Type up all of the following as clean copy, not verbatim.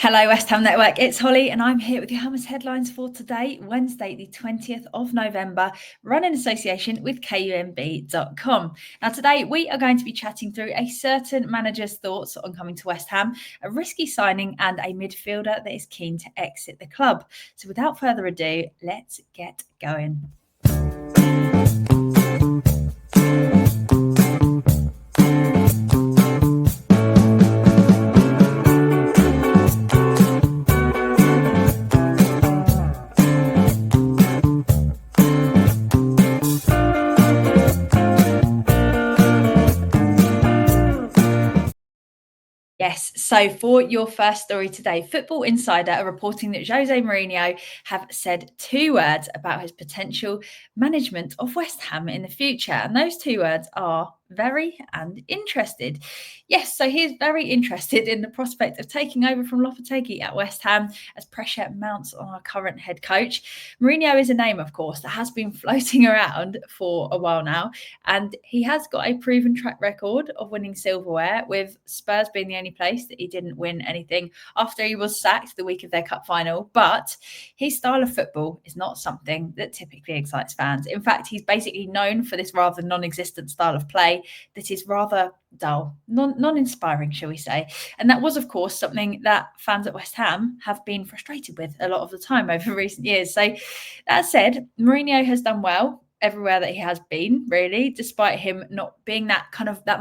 Hello, West Ham Network. It's Holly, and I'm here with the Hammers headlines for today, Wednesday, the 20th of November, run in association with KUMB.com. Now, today we are going to be chatting through a certain manager's thoughts on coming to West Ham, a risky signing, and a midfielder that is keen to exit the club. So, without further ado, let's get going. Yes, so for your first story today, Football Insider are reporting that Jose Mourinho have said two words about his potential management of West Ham in the future. And those two words are very and interested. Yes, so he is very interested in the prospect of taking over from Lopetegui at West Ham as pressure mounts on our current head coach. Mourinho is a name, of course, that has been floating around for a while now, and he has got a proven track record of winning silverware, with Spurs being the only place that he didn't win anything after he was sacked the week of their cup final. But his style of football is not something that typically excites fans. In fact, he's basically known for this rather non-existent style of play that is rather dull, non-inspiring, shall we say. And that was, of course, something that fans at West Ham have been frustrated with a lot of the time over recent years. So that said, Mourinho has done well everywhere that he has been, really, despite him not being that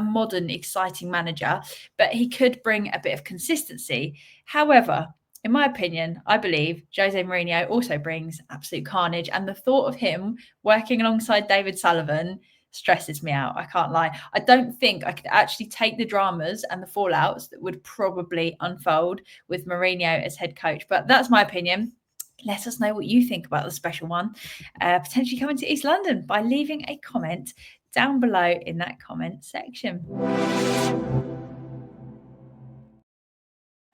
modern, exciting manager. But he could bring a bit of consistency. However, in my opinion, I believe Jose Mourinho also brings absolute carnage. And the thought of him working alongside David Sullivan stresses me out. I can't lie. I don't think I could actually take the dramas and the fallouts that would probably unfold with Mourinho as head coach. But that's my opinion. Let us know what you think about the special one, potentially coming to East London, by leaving a comment down below in that comment section.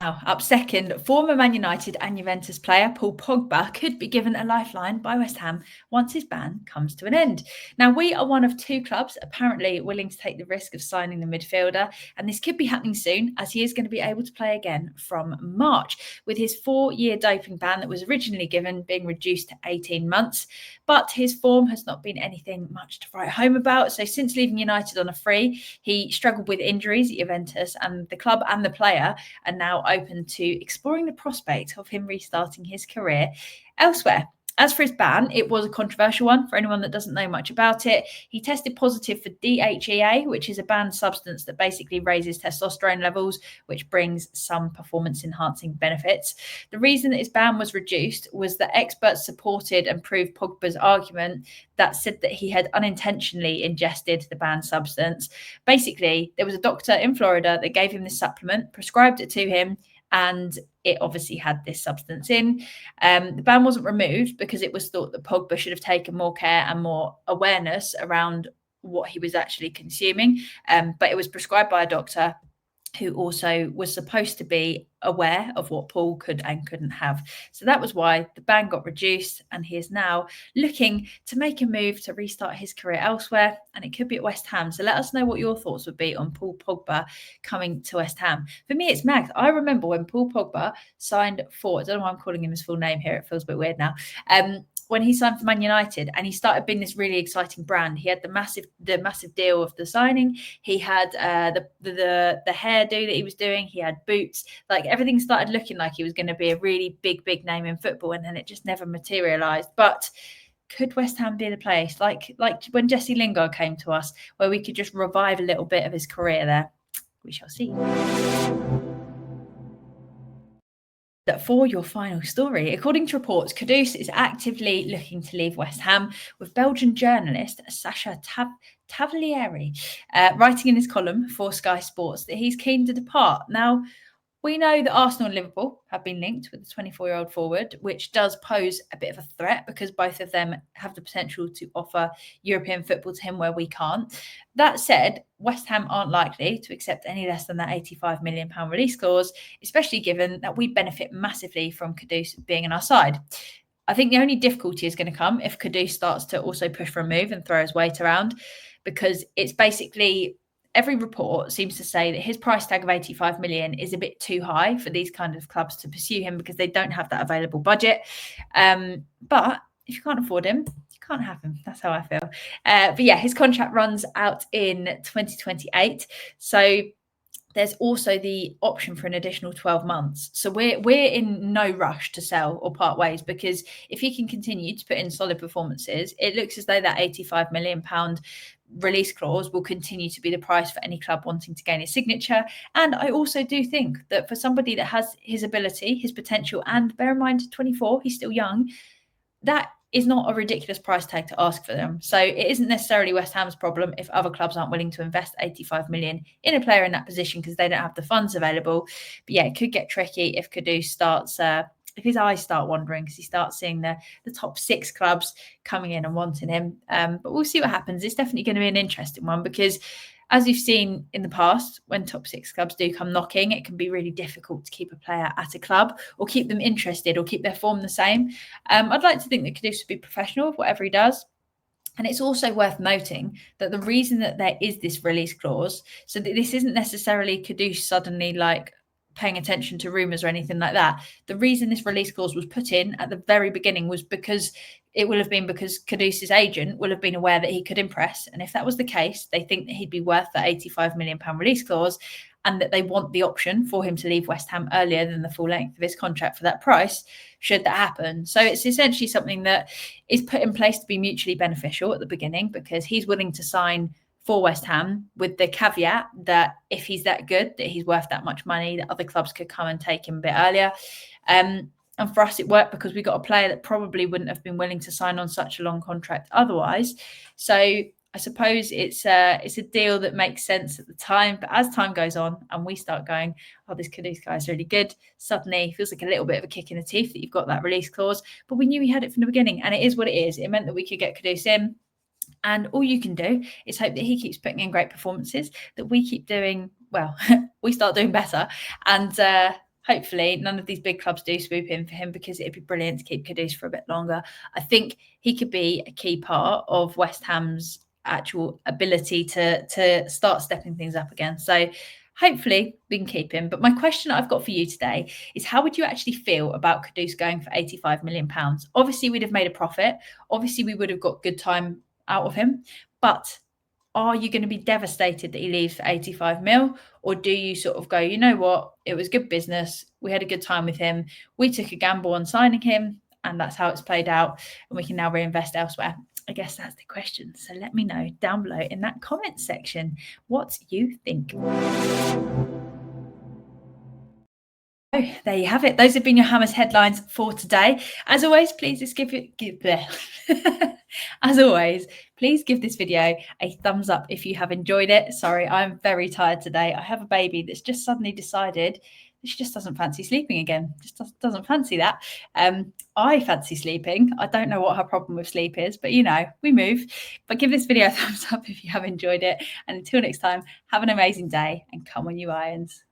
Now, up second, former Man United and Juventus player Paul POGBA could be given a lifeline by West Ham once his ban comes to an end. Now, we are one of two clubs apparently willing to take the risk of signing the midfielder, and this could be happening soon, as he is going to be able to play again from March, with his 4-year doping ban that was originally given being reduced to 18 months. But his form has not been anything much to write home about. So since leaving United on a free, he struggled with injuries at Juventus, and the club and the player are now open to exploring the prospect of him restarting his career elsewhere. As for his ban, it was a controversial one for anyone that doesn't know much about it. He tested positive for DHEA, which is a banned substance that basically raises testosterone levels, which brings some performance-enhancing benefits. The reason that his ban was reduced was that experts supported and proved Pogba's argument that said that he had unintentionally ingested the banned substance. Basically, there was a doctor in Florida that gave him this supplement, prescribed it to him, and it obviously had this substance in. The ban wasn't removed because it was thought that Pogba should have taken more care and more awareness around what he was actually consuming. But it was prescribed by a doctor who also was supposed to be aware of what Paul could and couldn't have. So that was why the ban got reduced, and he is now looking to make a move to restart his career elsewhere, and it could be at West Ham. So let us know what your thoughts would be on Paul Pogba coming to West Ham. For me, it's Max. I remember when Paul Pogba signed for, I don't know why I'm calling him his full name here, it feels a bit weird now, when he signed for Man United and he started being this really exciting brand. He had the massive deal of the signing. He had the hairdo that he was doing. He had boots. Like, everything started looking like he was going to be a really big name in football, and then it just never materialised. But could West Ham be the place, like when Jesse Lingard came to us, where we could just revive a little bit of his career there? We shall see. For your final story, according to reports, KUDUS is actively looking to leave West Ham, with Belgian journalist Sacha Tavlieri writing in his column for Sky Sports that he's keen to depart. Now, we know that Arsenal and Liverpool have been linked with the 24-year-old forward, which does pose a bit of a threat because both of them have the potential to offer European football to him where we can't. That said, West Ham aren't likely to accept any less than that £85 million release clause, especially given that we benefit massively from KUDUS being on our side. I think the only difficulty is going to come if KUDUS starts to also push for a move and throw his weight around, because it's basically every report seems to say that his price tag of 85 million is a bit too high for these kind of clubs to pursue him because they don't have that available budget. But if you can't afford him, you can't have him. That's how I feel. But yeah, his contract runs out in 2028. So there's also the option for an additional 12 months. So we're in no rush to sell or part ways, because if he can continue to put in solid performances, it looks as though that £85 million release clause will continue to be the price for any club wanting to gain his signature. And I also do think that for somebody that has his ability, his potential, and bear in mind, 24, he's still young, that is not a ridiculous price tag to ask for them. So it isn't necessarily West Ham's problem if other clubs aren't willing to invest 85 million in a player in that position because they don't have the funds available. But yeah, it could get tricky if KUDUS starts, if his eyes start wandering, because he starts seeing the top 6 clubs coming in and wanting him. But we'll see what happens. It's definitely going to be an interesting one, because as you've seen in the past, when top 6 clubs do come knocking, it can be really difficult to keep a player at a club or keep them interested or keep their form the same. I'd like to think that KUDUS would be professional with whatever he does. And it's also worth noting that the reason that there is this release clause, so that this isn't necessarily KUDUS suddenly like paying attention to rumours or anything like that. The reason this release clause was put in at the very beginning was because it will have been because KUDUS's agent will have been aware that he could impress. And if that was the case, they think that he'd be worth that £85 million release clause, and that they want the option for him to leave West Ham earlier than the full length of his contract for that price, should that happen. So it's essentially something that is put in place to be mutually beneficial at the beginning, because he's willing to sign for West Ham with the caveat that if he's that good, that he's worth that much money, that other clubs could come and take him a bit earlier. And for us, it worked because we got a player that probably wouldn't have been willing to sign on such a long contract otherwise. So I suppose it's a deal that makes sense at the time. But as time goes on and we start going, oh, this KUDUS guy is really good, suddenly it feels like a little bit of a kick in the teeth that you've got that release clause. But we knew he had it from the beginning, and it is what it is. It meant that we could get KUDUS in. And all you can do is hope that he keeps putting in great performances, that we keep doing, well, we start doing better. And hopefully none of these big clubs do swoop in for him, because it'd be brilliant to keep KUDUS for a bit longer. I think he could be a key part of West Ham's actual ability to start stepping things up again. So hopefully we can keep him. But my question I've got for you today is, how would you actually feel about KUDUS going for £85 million? Obviously, we'd have made a profit. Obviously, we would have got good time out of him. But are you going to be devastated that he leaves for 85 mil? Or do you sort of go, you know what, it was good business. We had a good time with him. We took a gamble on signing him, and that's how it's played out. And we can now reinvest elsewhere. I guess that's the question. So let me know down below in that comment section what you think. Oh, there you have it. Those have been your Hammers headlines for today. As always, please just As always, please give this video a thumbs up if you have enjoyed it. Sorry, I'm very tired today. I have a baby that's just suddenly decided that she just doesn't fancy sleeping again. Just doesn't fancy that. I fancy sleeping. I don't know what her problem with sleep is, but you know, we move. But give this video a thumbs up if you have enjoyed it. And until next time, have an amazing day and come on, you Irons.